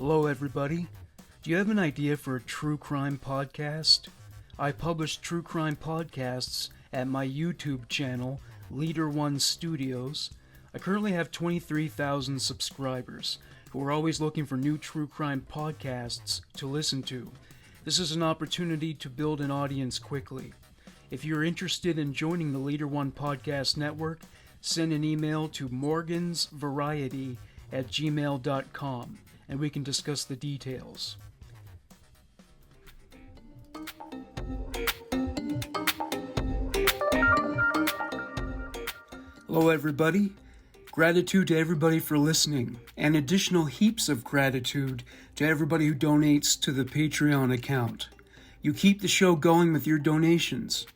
Hello, everybody. Do you have an idea for a true crime podcast? I publish true crime podcasts at my YouTube channel, Leader One Studios. I currently have 23,000 subscribers who are always looking for new true crime podcasts to listen to. This is an opportunity to build an audience quickly. If you're interested in joining the Leader One Podcast Network, send an email to morgansvariety@gmail.com and we can discuss the details. Hello, everybody. Gratitude to everybody for listening, and additional heaps of gratitude to everybody who donates to the Patreon account. You keep the show going with your donations.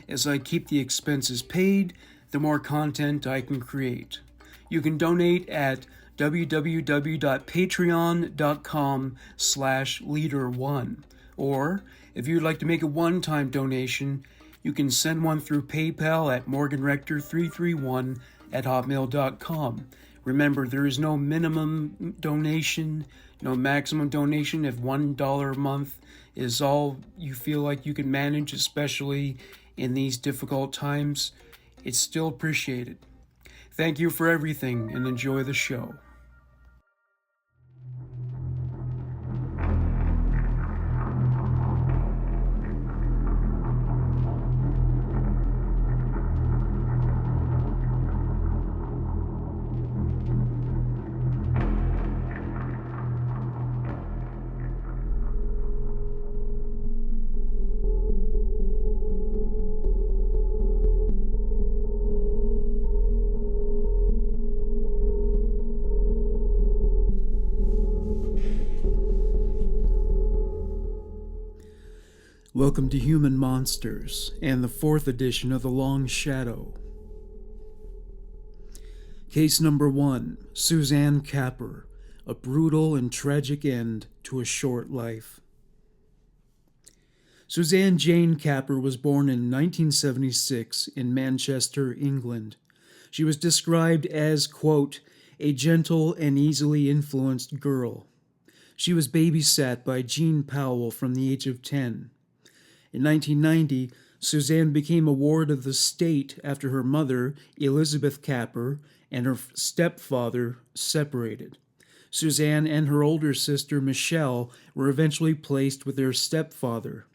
As I keep the expenses paid, the more content I can create. You can donate at www.patreon.com/leader1. Or, if you'd like to make a one-time donation, you can send one through PayPal at morganrector331@hotmail.com. Remember, there is no minimum donation, no maximum donation. If $1 a month is all you feel like you can manage, especially in these difficult times, it's still appreciated. Thank you for everything and enjoy the show. Welcome to Human Monsters and the 4th edition of The Long Shadow. Case number 1, Suzanne Capper, a brutal and tragic end to a short life. Suzanne Jane Capper was born in 1976 in Manchester, England. She was described as, quote, a gentle and easily influenced girl. She was babysat by Jean Powell from the age of 10. In 1990, Suzanne became a ward of the state after her mother, Elizabeth Capper, and her stepfather separated. Suzanne and her older sister, Michelle, were eventually placed with their stepfather.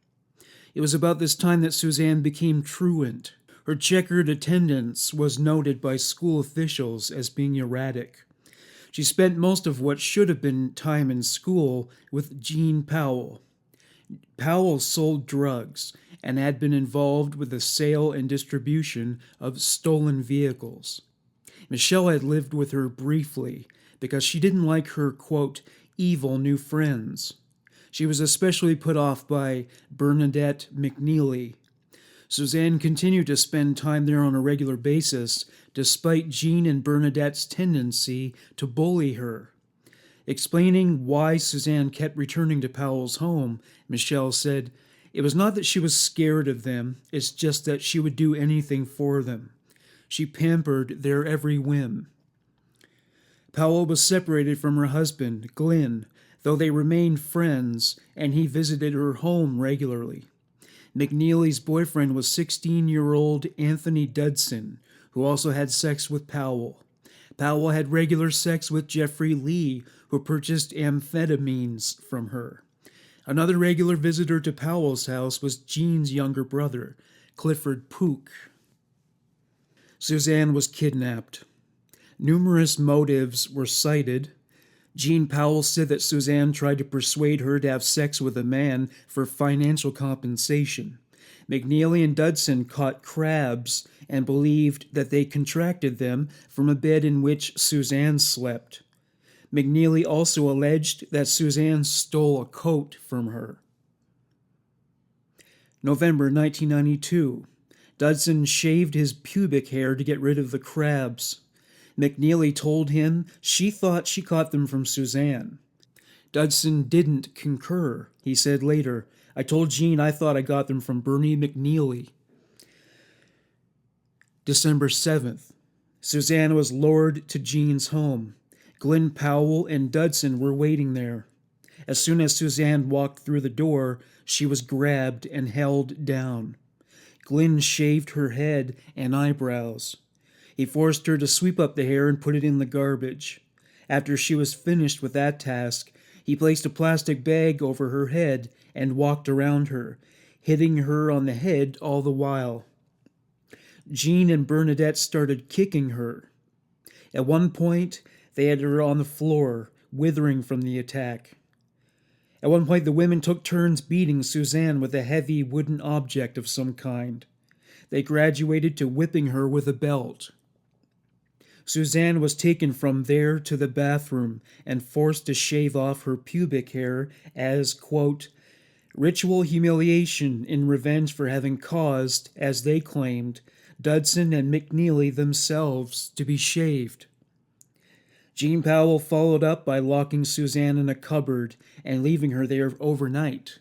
It was about this time that Suzanne became truant. Her checkered attendance was noted by school officials as being erratic. She spent most of what should have been time in school with Jean Powell. Powell sold drugs and had been involved with the sale and distribution of stolen vehicles. Michelle had lived with her briefly because she didn't like her, quote, evil new friends. She was especially put off by Bernadette McNeely. Suzanne continued to spend time there on a regular basis, despite Jean and Bernadette's tendency to bully her. Explaining why Suzanne kept returning to Powell's home, Michelle said, it was not that she was scared of them, it's just that she would do anything for them. She pampered their every whim. Powell was separated from her husband, Glenn, though they remained friends, and he visited her home regularly. McNeely's boyfriend was 16-year-old Anthony Dudson, who also had sex with Powell. Powell had regular sex with Jeffrey Lee, who purchased amphetamines from her. Another regular visitor to Powell's house was Jean's younger brother, Clifford Pook. Suzanne was kidnapped. Numerous motives were cited. Jean Powell said that Suzanne tried to persuade her to have sex with a man for financial compensation. McNeely and Dudson caught crabs and believed that they contracted them from a bed in which Suzanne slept. McNeely also alleged that Suzanne stole a coat from her. November 1992. Dudson shaved his pubic hair to get rid of the crabs. McNeely told him she thought she caught them from Suzanne. Dudson didn't concur. He said later, I told Jean I thought I got them from Bernie McNeely. December 7th. Suzanne was lured to Jean's home. Glenn Powell and Dudson were waiting there. As soon as Suzanne walked through the door, she was grabbed and held down. Glynn shaved her head and eyebrows. He forced her to sweep up the hair and put it in the garbage. After she was finished with that task, he placed a plastic bag over her head and walked around her, hitting her on the head all the while. Jean and Bernadette started kicking her. At one point, they had her on the floor, withering from the attack. At one point, the women took turns beating Suzanne with a heavy wooden object of some kind. They graduated to whipping her with a belt. Suzanne was taken from there to the bathroom and forced to shave off her pubic hair as, quote, ritual humiliation in revenge for having caused, as they claimed, Dudson and McNeely themselves to be shaved. Jean Powell followed up by locking Suzanne in a cupboard and leaving her there overnight.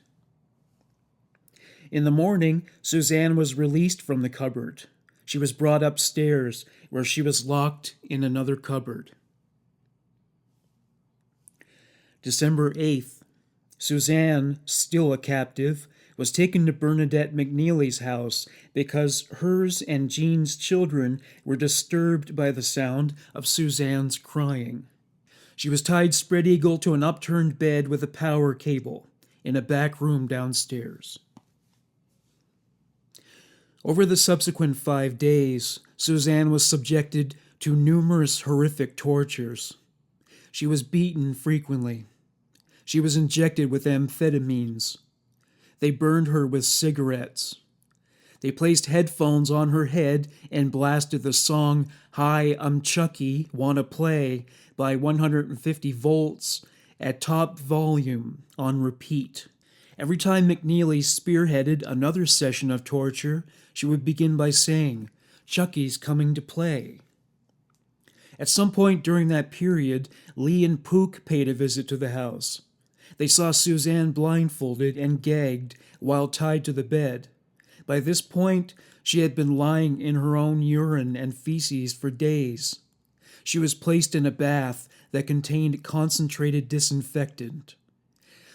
In the morning, Suzanne was released from the cupboard. She was brought upstairs, where she was locked in another cupboard. December 8th, Suzanne, still a captive, was taken to Bernadette McNeely's house because hers and Jean's children were disturbed by the sound of Suzanne's crying. She was tied spread eagle to an upturned bed with a power cable in a back room downstairs. Over the subsequent 5 days, Suzanne was subjected to numerous horrific tortures. She was beaten frequently. She was injected with amphetamines. They burned her with cigarettes. They placed headphones on her head and blasted the song Hi, I'm Chucky, Wanna Play by 150 volts at top volume on repeat. Every time McNeely spearheaded another session of torture, she would begin by saying, Chucky's coming to play. At some point during that period, Lee and Pook paid a visit to the house. They saw Suzanne blindfolded and gagged while tied to the bed. By this point, she had been lying in her own urine and feces for days. She was placed in a bath that contained concentrated disinfectant.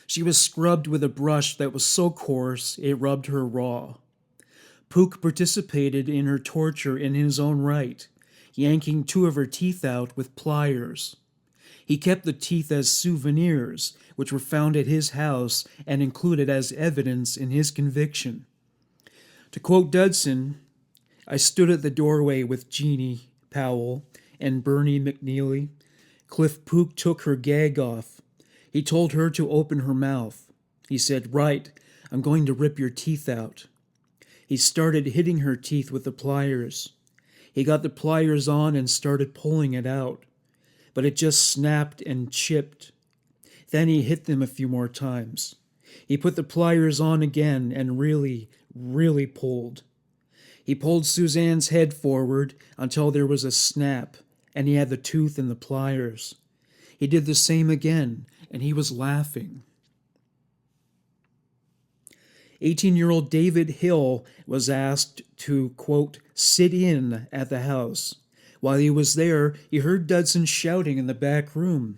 She was scrubbed with a brush that was so coarse it rubbed her raw. Pook participated in her torture in his own right, yanking 2 of her teeth out with pliers. He kept the teeth as souvenirs, which were found at his house and included as evidence in his conviction. To quote Dudson, I stood at the doorway with Jeannie Powell and Bernie McNeely. Cliff Pook took her gag off. He told her to open her mouth. He said, right, I'm going to rip your teeth out. He started hitting her teeth with the pliers. He got the pliers on and started pulling it out, but it just snapped and chipped. Then he hit them a few more times. He put the pliers on again and really pulled. He pulled Suzanne's head forward until there was a snap, and he had the tooth in the pliers. He did the same again, and he was laughing. 18-year-old David Hill was asked to, quote, sit in at the house. While he was there, he heard Dudson shouting in the back room.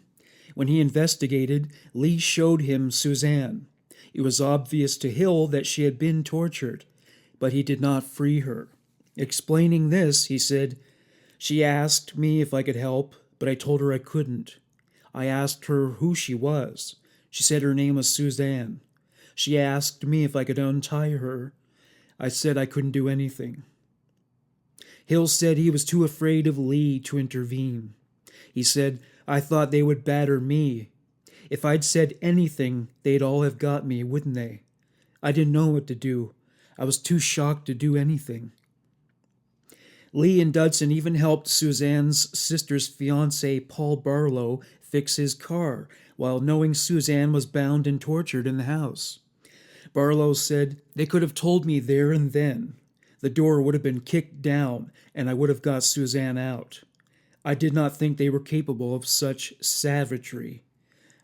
When he investigated, Lee showed him Suzanne. It was obvious to Hill that she had been tortured, but he did not free her. Explaining this, he said, she asked me if I could help, but I told her I couldn't. I asked her who she was. She said her name was Suzanne. She asked me if I could untie her. I said I couldn't do anything. Hill said he was too afraid of Lee to intervene. He said, I thought they would batter me. If I'd said anything, they'd all have got me, wouldn't they? I didn't know what to do. I was too shocked to do anything. Lee and Dudson even helped Suzanne's sister's fiancé, Paul Barlow, fix his car, while knowing Suzanne was bound and tortured in the house. Barlow said, they could have told me there and then. The door would have been kicked down, and I would have got Suzanne out. I did not think they were capable of such savagery.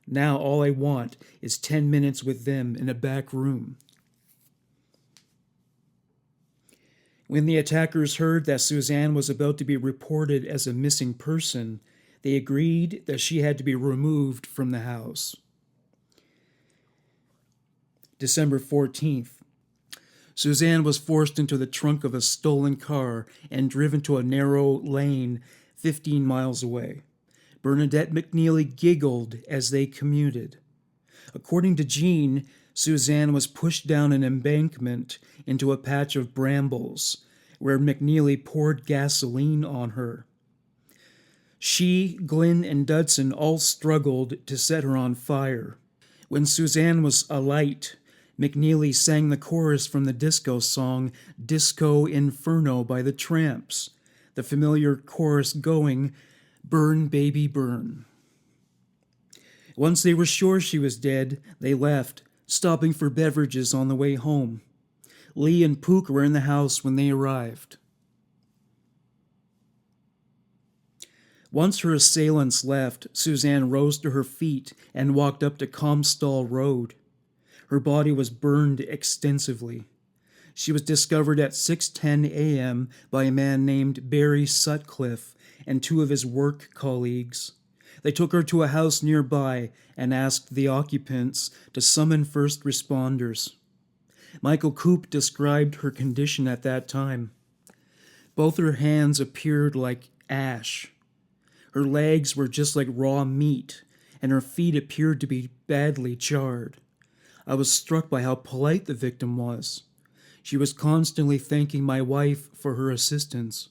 Now all I want is 10 minutes with them in a back room. When the attackers heard that Suzanne was about to be reported as a missing person, they agreed that she had to be removed from the house. December 14th. Suzanne was forced into the trunk of a stolen car and driven to a narrow lane 15 miles away. Bernadette McNeely giggled as they commuted. According to Jean, Suzanne was pushed down an embankment into a patch of brambles, where McNeely poured gasoline on her. She, Glenn, and Dudson all struggled to set her on fire. When Suzanne was alight, McNeely sang the chorus from the disco song Disco Inferno by the Tramps, the familiar chorus going, "Burn, baby, burn." Once they were sure she was dead, they left, stopping for beverages on the way home. Lee and Pook were in the house when they arrived. Once her assailants left, Suzanne rose to her feet and walked up to Comstall Road. Her body was burned extensively. She was discovered at 6:10 a.m. by a man named Barry Sutcliffe and two of his work colleagues. They took her to a house nearby and asked the occupants to summon first responders. Michael Coop described her condition at that time. Both her hands appeared like ash. Her legs were just like raw meat, and her feet appeared to be badly charred. I was struck by how polite the victim was. She was constantly thanking my wife for her assistance.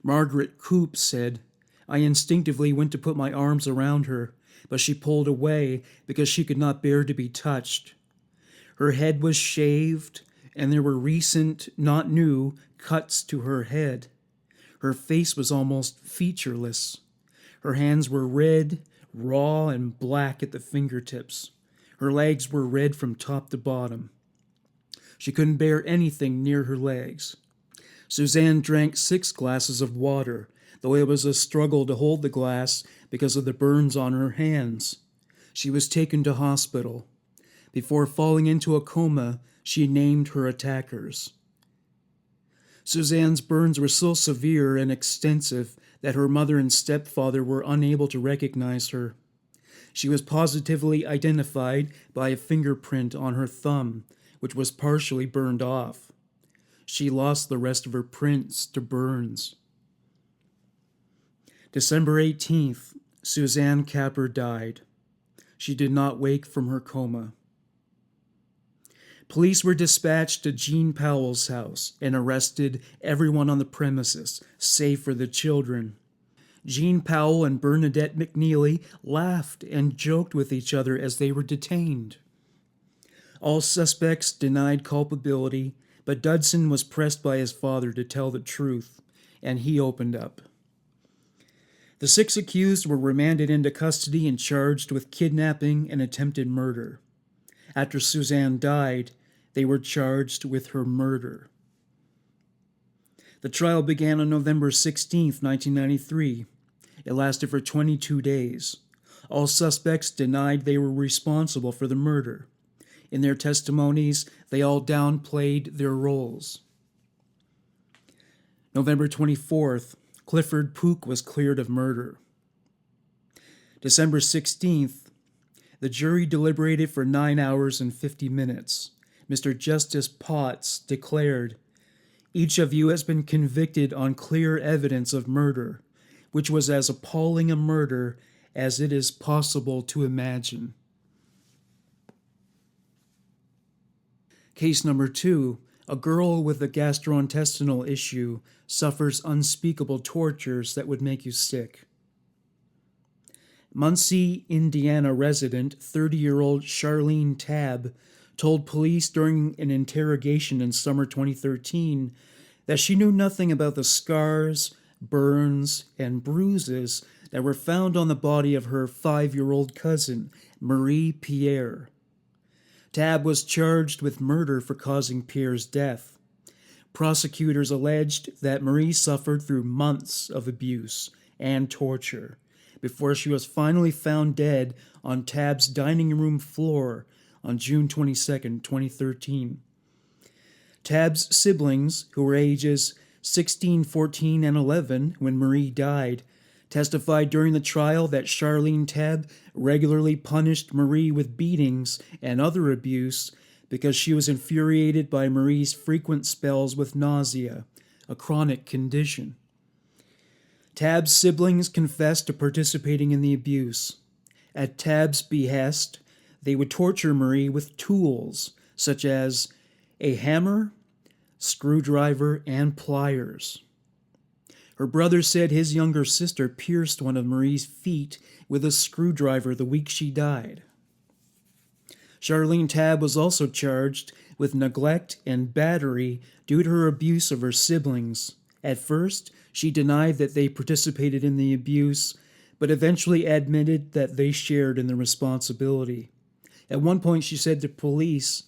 Margaret Coop said, "I instinctively went to put my arms around her, but she pulled away because she could not bear to be touched. Her head was shaved, and there were recent, not new, cuts to her head. Her face was almost featureless. Her hands were red, raw, and black at the fingertips. Her legs were red from top to bottom. She couldn't bear anything near her legs. Suzanne drank 6 glasses of water, though it was a struggle to hold the glass because of the burns on her hands. She was taken to hospital. Before falling into a coma, she named her attackers. Suzanne's burns were so severe and extensive that her mother and stepfather were unable to recognize her. She was positively identified by a fingerprint on her thumb, which was partially burned off. She lost the rest of her prints to burns. December 18th, Suzanne Capper died. She did not wake from her coma. Police were dispatched to Jean Powell's house and arrested everyone on the premises, save for the children. Jean Powell and Bernadette McNeely laughed and joked with each other as they were detained. All suspects denied culpability, but Dudson was pressed by his father to tell the truth, and he opened up. The 6 accused were remanded into custody and charged with kidnapping and attempted murder. After Suzanne died, they were charged with her murder. The trial began on November 16, 1993. It lasted for 22 days. All suspects denied they were responsible for the murder. In their testimonies, they all downplayed their roles. November 24th, Clifford Pook was cleared of murder. December 16th, the jury deliberated for 9 hours and 50 minutes. Mr. Justice Potts declared, "Each of you has been convicted on clear evidence of murder, which was as appalling a murder as it is possible to imagine." Case number 2, a girl with a gastrointestinal issue suffers unspeakable tortures that would make you sick. Muncie, Indiana resident 30-year-old Charlene Tabb told police during an interrogation in summer 2013 that she knew nothing about the scars, burns, and bruises that were found on the body of her 5-year-old cousin, Marie Pierre. Tabb was charged with murder for causing Pierre's death. Prosecutors alleged that Marie suffered through months of abuse and torture before she was finally found dead on Tabb's dining room floor on June 22, 2013. Tabb's siblings, who were ages 16, 14, and 11 when Marie died, testified during the trial that Charlene Tabb regularly punished Marie with beatings and other abuse because she was infuriated by Marie's frequent spells with nausea, a chronic condition. Tab's siblings confessed to participating in the abuse. At Tab's behest, they would torture Marie with tools such as a hammer, screwdriver, and pliers. Her brother said his younger sister pierced one of Marie's feet with a screwdriver the week she died. Charlene Tab was also charged with neglect and battery due to her abuse of her siblings. At first, she denied that they participated in the abuse, but eventually admitted that they shared in the responsibility. At one point, she said to police,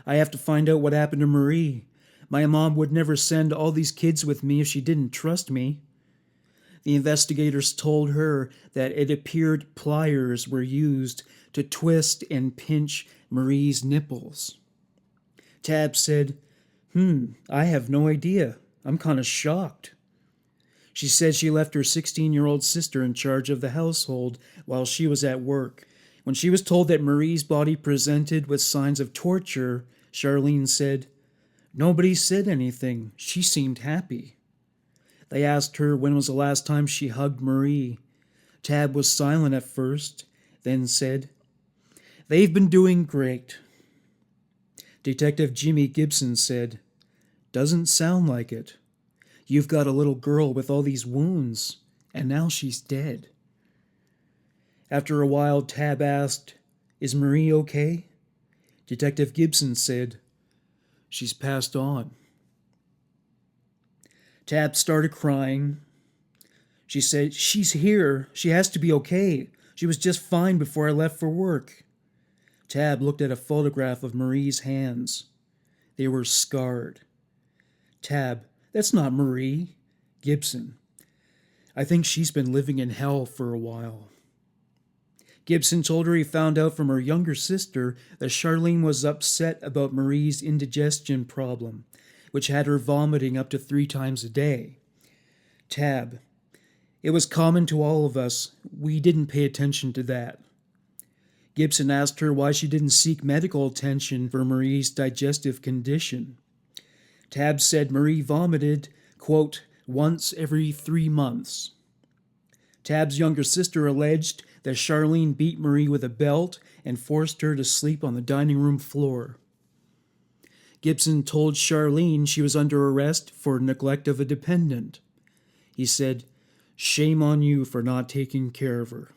"I have to find out what happened to Marie. My mom would never send all these kids with me if she didn't trust me." The investigators told her that it appeared pliers were used to twist and pinch Marie's nipples. Tab said, I have no idea. I'm kind of shocked." She said she left her 16-year-old sister in charge of the household while she was at work. When she was told that Marie's body presented with signs of torture, Charlene said, "Nobody said anything. She seemed happy." They asked her when was the last time she hugged Marie. Tab was silent at first, then said, "They've been doing great." Detective Jimmy Gibson said, "Doesn't sound like it. You've got a little girl with all these wounds, and now she's dead." After a while, Tab asked, "Is Marie okay?" Detective Gibson said, "She's passed on." Tab started crying. She said, "She's here. She has to be okay. She was just fine before I left for work." Tab looked at a photograph of Marie's hands. They were scarred. Tab, "That's not Marie." Gibson, "I think she's been living in hell for a while." Gibson told her he found out from her younger sister that Charlene was upset about Marie's indigestion problem, which had her vomiting up to 3 times a day. Tab, "It was common to all of us. We didn't pay attention to that." Gibson asked her why she didn't seek medical attention for Marie's digestive condition. Tab said Marie vomited, quote, "once every 3 months." Tab's younger sister alleged that Charlene beat Marie with a belt and forced her to sleep on the dining room floor. Gibson told Charlene she was under arrest for neglect of a dependent. He said, "Shame on you for not taking care of her."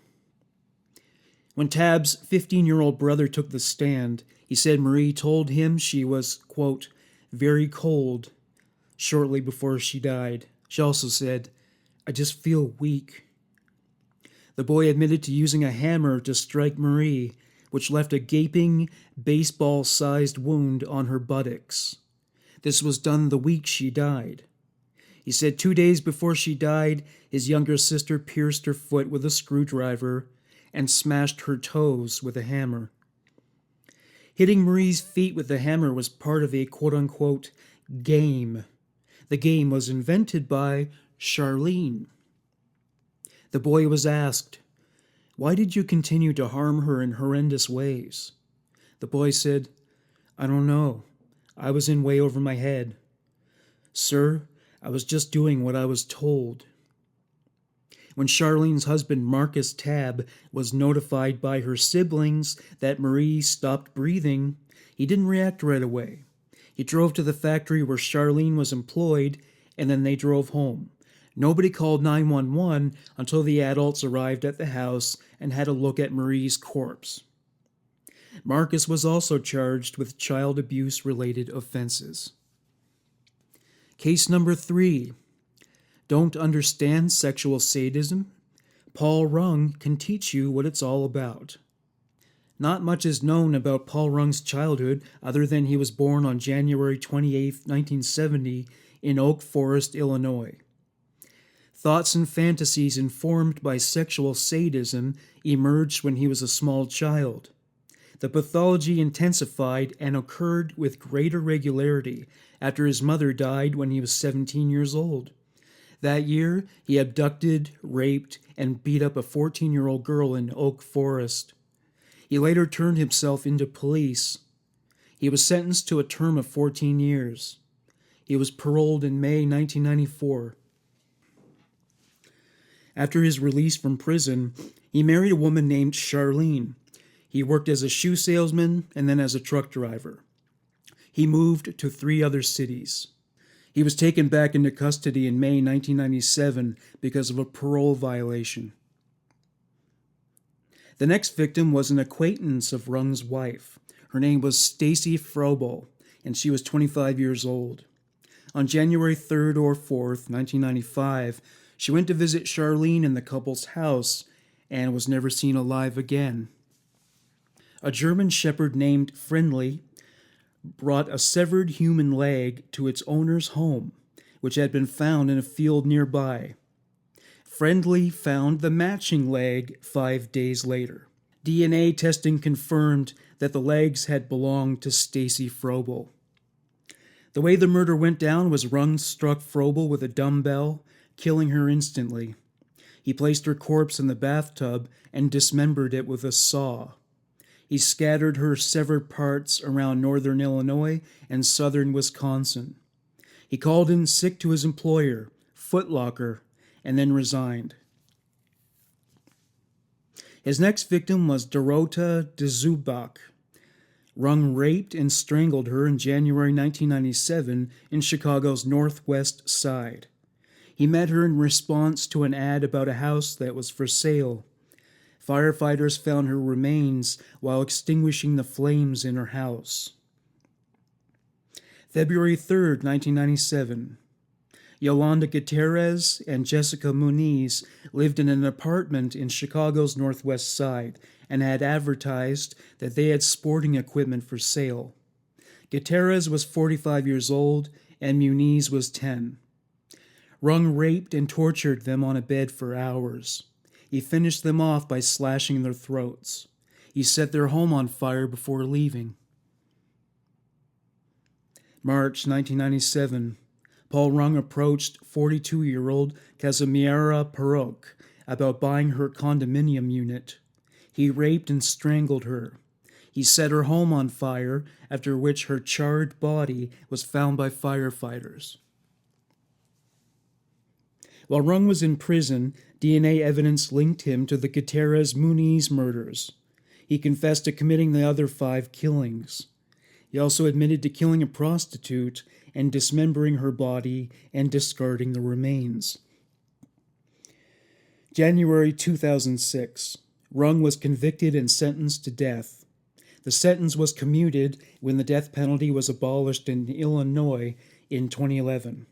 When Tab's 15-year-old brother took the stand, he said Marie told him she was, quote, "very cold," shortly before she died. She also said, "I just feel weak." The boy admitted to using a hammer to strike Marie, which left a gaping, baseball-sized wound on her buttocks. This was done the week she died. He said 2 days before she died, his younger sister pierced her foot with a screwdriver and smashed her toes with a hammer. Hitting Marie's feet with the hammer was part of a quote-unquote game. The game was invented by Charlene. The boy was asked, "Why did you continue to harm her in horrendous ways?" The boy said, "I don't know. I was in way over my head. Sir, I was just doing what I was told." When Charlene's husband, Marcus Tab, was notified by her siblings that Marie stopped breathing, he didn't react right away. He drove to the factory where Charlene was employed, and then they drove home. Nobody called 911 until the adults arrived at the house and had a look at Marie's corpse. Marcus was also charged with child abuse-related offenses. Case number 3. Don't understand sexual sadism? Paul Rung can teach you what it's all about. Not much is known about Paul Rung's childhood other than he was born on January 28, 1970 in Oak Forest, Illinois. Thoughts and fantasies informed by sexual sadism emerged when he was a small child. The pathology intensified and occurred with greater regularity after his mother died when he was 17 years old. That year, he abducted, raped, and beat up a 14-year-old girl in Oak Forest. He later turned himself into police. He was sentenced to a term of 14 years. He was paroled in May 1994. After his release from prison, he married a woman named Charlene. He worked as a shoe salesman and then as a truck driver. He moved to 3 other cities. He was taken back into custody in May 1997 because of a parole violation. The next victim was an acquaintance of Rung's wife. Her name was Stacy Froebel, and she was 25 years old. On January 3rd or 4th, 1995, she went to visit Charlene in the couple's house and was never seen alive again. A German shepherd named Friendly brought a severed human leg to its owner's home, which had been found in a field nearby. Friendly found the matching leg 5 days later. DNA testing confirmed that the legs had belonged to Stacy Froebel. The way the murder went down was Rung struck Froebel with a dumbbell, killing her instantly. He placed her corpse in the bathtub and dismembered it with a saw. He scattered her severed parts around northern Illinois and southern Wisconsin. He called in sick to his employer, Foot Locker, and then resigned. His next victim was Dorota de Zubach. Rung raped and strangled her in January 1997 in Chicago's Northwest Side. He met her in response to an ad about a house that was for sale. Firefighters found her remains while extinguishing the flames in her house. February 3rd, 1997. Yolanda Gutierrez and Jessica Muniz lived in an apartment in Chicago's Northwest Side and had advertised that they had sporting equipment for sale. Gutierrez was 45 years old and Muniz was 10. Rung raped and tortured them on a bed for hours. He finished them off by slashing their throats. He set their home on fire before leaving. March 1997. Paul Rung approached 42-year-old Kazimiera Perok about buying her condominium unit. He raped and strangled her. He set her home on fire, after which her charred body was found by firefighters. While Rung was in prison, DNA evidence linked him to the Gutierrez-Muniz murders. He confessed to committing the other 5 killings. He also admitted to killing a prostitute and dismembering her body and discarding the remains. January 2006. Rung was convicted and sentenced to death. The sentence was commuted when the death penalty was abolished in Illinois in 2011.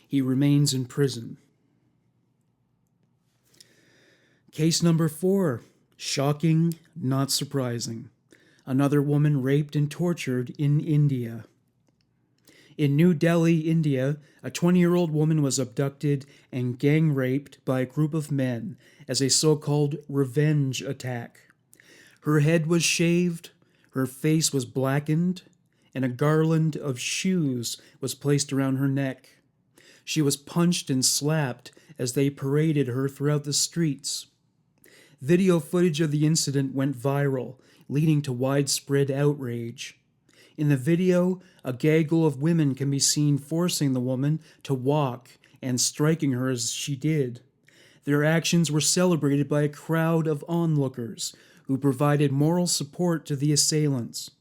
He remains in prison. Case number 4. Shocking, not surprising. Another woman raped and tortured in India. In New Delhi, India, a 20-year-old woman was abducted and gang-raped by a group of men as a so-called revenge attack. Her head was shaved, her face was blackened, and a garland of shoes was placed around her neck. She was punched and slapped as they paraded her throughout the streets. Video footage of the incident went viral, leading to widespread outrage. In the video, a gaggle of women can be seen forcing the woman to walk and striking her as she did. Their actions were celebrated by a crowd of onlookers who provided moral support to the assailants.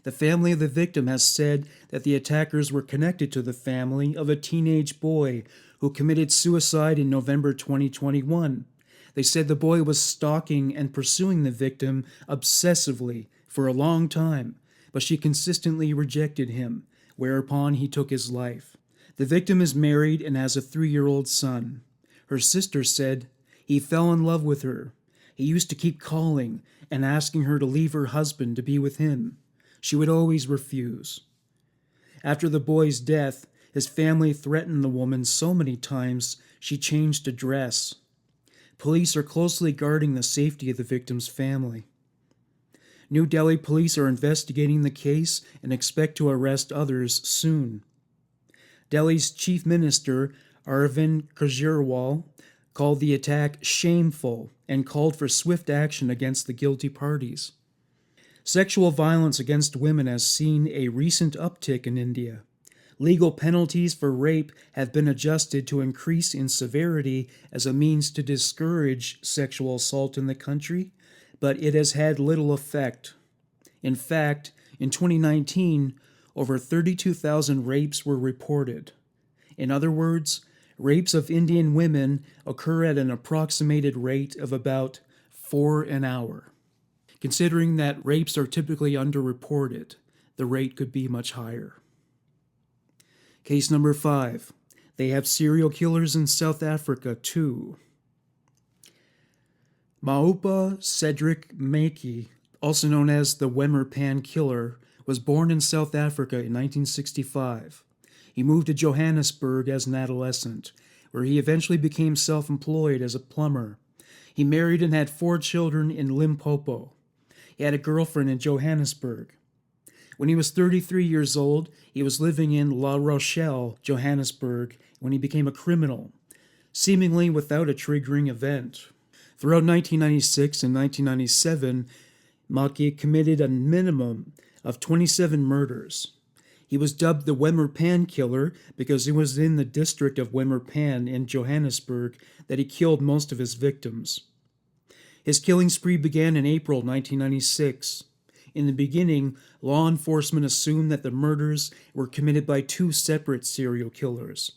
The family of the victim has said that the attackers were connected to the family of a teenage boy who committed suicide in November 2021. They said the boy was stalking and pursuing the victim obsessively for a long time, but she consistently rejected him, whereupon he took his life. The victim is married and has a 3-year-old son. Her sister said, "He fell in love with her. He used to keep calling and asking her to leave her husband to be with him. She would always refuse." After the boy's death, his family threatened the woman so many times she changed address. Police are closely guarding the safety of the victim's family. New Delhi police are investigating the case and expect to arrest others soon. Delhi's Chief Minister, Arvind Kejriwal, called the attack shameful and called for swift action against the guilty parties. Sexual violence against women has seen a recent uptick in India. Legal penalties for rape have been adjusted to increase in severity as a means to discourage sexual assault in the country, but it has had little effect. In fact, in 2019, over 32,000 rapes were reported. In other words, rapes of Indian women occur at an approximated rate of about 4 an hour. Considering that rapes are typically underreported, the rate could be much higher. Case number 5. They have serial killers in South Africa too. Maake Cedric Maki, also known as the Wemmer Pan Killer, was born in South Africa in 1965. He moved to Johannesburg as an adolescent, where he eventually became self-employed as a plumber. He married and had 4 children in Limpopo. He had a girlfriend in Johannesburg. When he was 33 years old, he was living in La Rochelle, Johannesburg, when he became a criminal, seemingly without a triggering event. Throughout 1996 and 1997, Maake committed a minimum of 27 murders. He was dubbed the Wemmer Pan Killer because it was in the district of Wemmer Pan in Johannesburg that he killed most of his victims. His killing spree began in April 1996. In the beginning, law enforcement assumed that the murders were committed by 2 separate serial killers.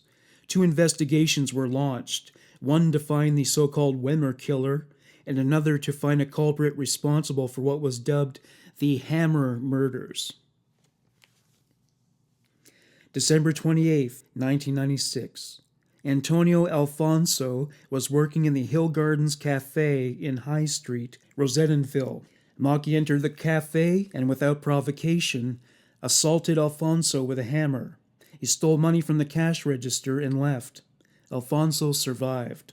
2 investigations were launched, one to find the so-called Wemmer Killer, and another to find a culprit responsible for what was dubbed the Hammer Murders. December 28, 1996. Antonio Alfonso was working in the Hill Gardens Cafe in High Street, Rosettenville. Maake entered the cafe and, without provocation, assaulted Alfonso with a hammer. He stole money from the cash register and left. Alfonso survived.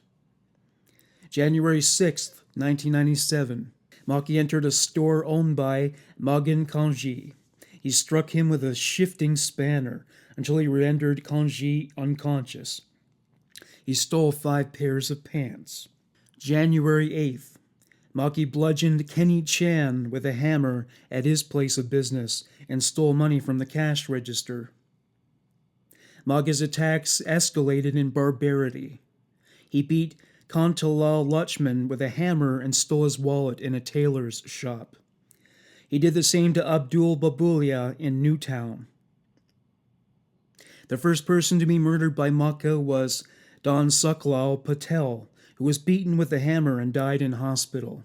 January 6, 1997. Maake entered a store owned by Magen Kanji. He struck him with a shifting spanner until he rendered Kanji unconscious. He stole 5 pairs of pants. January 8th. Maake bludgeoned Kenny Chan with a hammer at his place of business and stole money from the cash register. Maake's attacks escalated in barbarity. He beat Kantalal Lutchman with a hammer and stole his wallet in a tailor's shop. He did the same to Abdul Babulia in Newtown. The first person to be murdered by Maake was Don Suklal Patel, who was beaten with a hammer and died in hospital.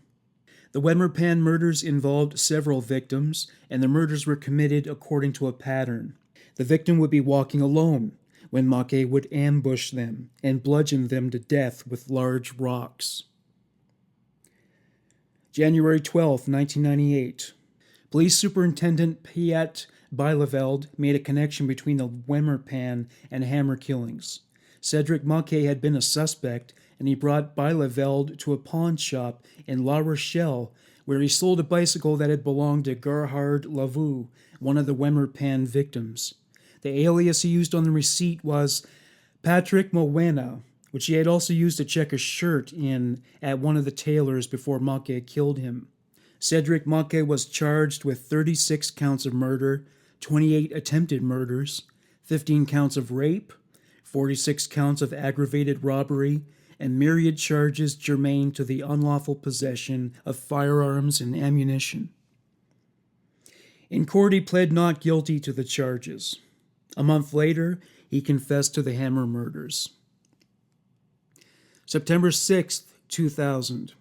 The Wemmer Pan murders involved several victims, and the murders were committed according to a pattern. The victim would be walking alone when Maake would ambush them and bludgeon them to death with large rocks. January 12, 1998. Police Superintendent Piet Bijleveld made a connection between the Wemmer Pan and hammer killings. Cedric Maki had been a suspect, and he brought Bijleveld to a pawn shop in La Rochelle, where he sold a bicycle that had belonged to Gerhard Lavue, one of the Wemmer Pan victims. The alias he used on the receipt was Patrick Mowena, which he had also used to check a shirt in at one of the tailors before Maake killed him. Cedric Maki was charged with 36 counts of murder, 28 attempted murders, 15 counts of rape, 46 counts of aggravated robbery, and myriad charges germane to the unlawful possession of firearms and ammunition. In court, he pled not guilty to the charges. A month later, he confessed to the hammer murders. September 6, 2000.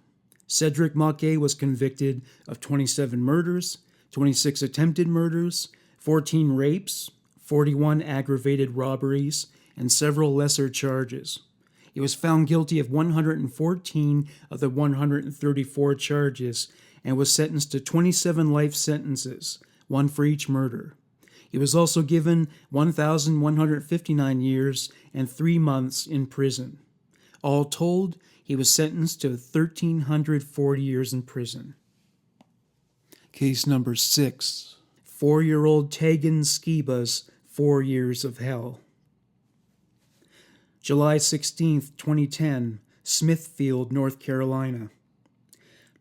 Cedric Maki was convicted of 27 murders, 26 attempted murders, 14 rapes, 41 aggravated robberies, and several lesser charges. He was found guilty of 114 of the 134 charges and was sentenced to 27 life sentences, one for each murder. He was also given 1,159 years and 3 months in prison. All told, he was sentenced to 1,340 years in prison. Case number 6. 4-year-old Tegan Skiba's 4 years of hell. July 16, 2010, Smithfield, North Carolina.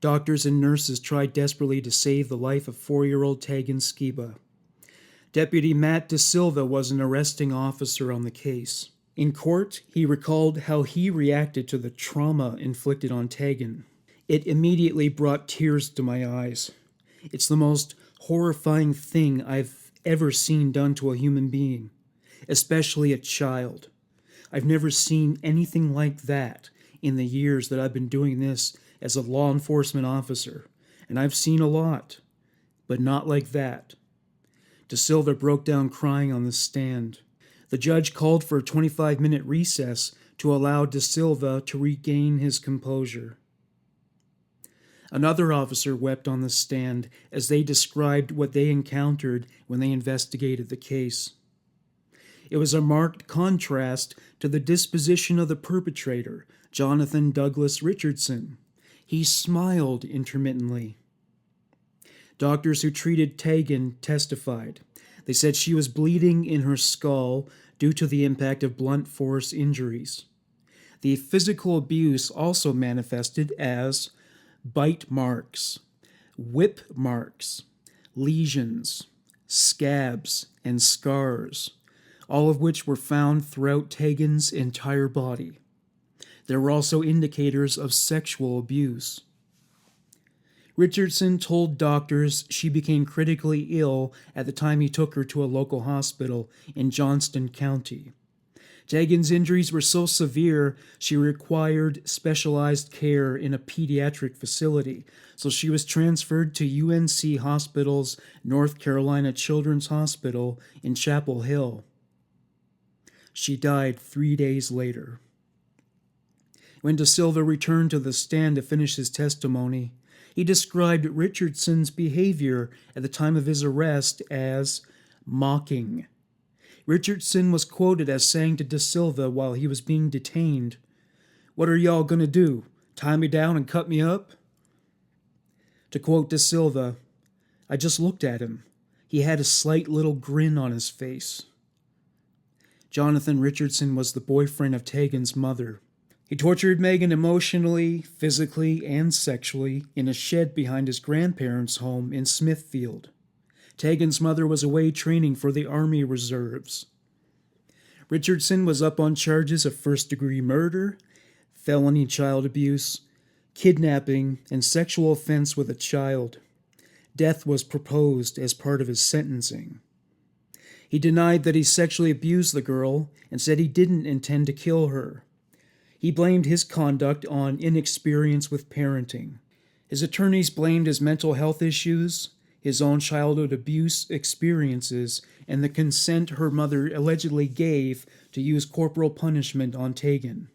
Doctors and nurses tried desperately to save the life of 4-year-old Tegan Skiba. Deputy Matt De Silva was an arresting officer on the case. In court, he recalled how he reacted to the trauma inflicted on Teghan. It immediately brought tears to my eyes. It's the most horrifying thing I've ever seen done to a human being, especially a child. I've never seen anything like that in the years that I've been doing this as a law enforcement officer, and I've seen a lot, but not like that. De Silva broke down crying on the stand. The judge called for a 25-minute recess to allow De Silva to regain his composure. Another officer wept on the stand as they described what they encountered when they investigated the case. It was a marked contrast to the disposition of the perpetrator, Jonathan Douglas Richardson. He smiled intermittently. Doctors who treated Teghan testified. They said she was bleeding in her skull due to the impact of blunt force injuries. The physical abuse also manifested as bite marks, whip marks, lesions, scabs, and scars, all of which were found throughout Teghan's entire body. There were also indicators of sexual abuse. Richardson told doctors she became critically ill at the time he took her to a local hospital in Johnston County. Teghan's injuries were so severe she required specialized care in a pediatric facility, so she was transferred to UNC Hospital's North Carolina Children's Hospital in Chapel Hill. She died 3 days later. When De Silva returned to the stand to finish his testimony, he described Richardson's behavior at the time of his arrest as mocking. Richardson was quoted as saying to De Silva while he was being detained, "What are y'all gonna do? Tie me down and cut me up?" To quote De Silva, "I just looked at him. He had a slight little grin on his face." Jonathan Richardson was the boyfriend of Tegan's mother. He tortured Megan emotionally, physically, and sexually in a shed behind his grandparents' home in Smithfield. Tegan's mother was away training for the Army Reserves. Richardson was up on charges of first-degree murder, felony child abuse, kidnapping, and sexual offense with a child. Death was proposed as part of his sentencing. He denied that he sexually abused the girl and said he didn't intend to kill her. He blamed his conduct on inexperience with parenting. His attorneys blamed his mental health issues, his own childhood abuse experiences, and the consent her mother allegedly gave to use corporal punishment on Teghan.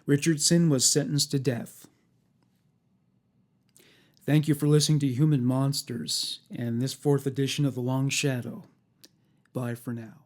Richardson was sentenced to death. Thank you for listening to Human Monsters and this 4th edition of The Long Shadow. Bye for now.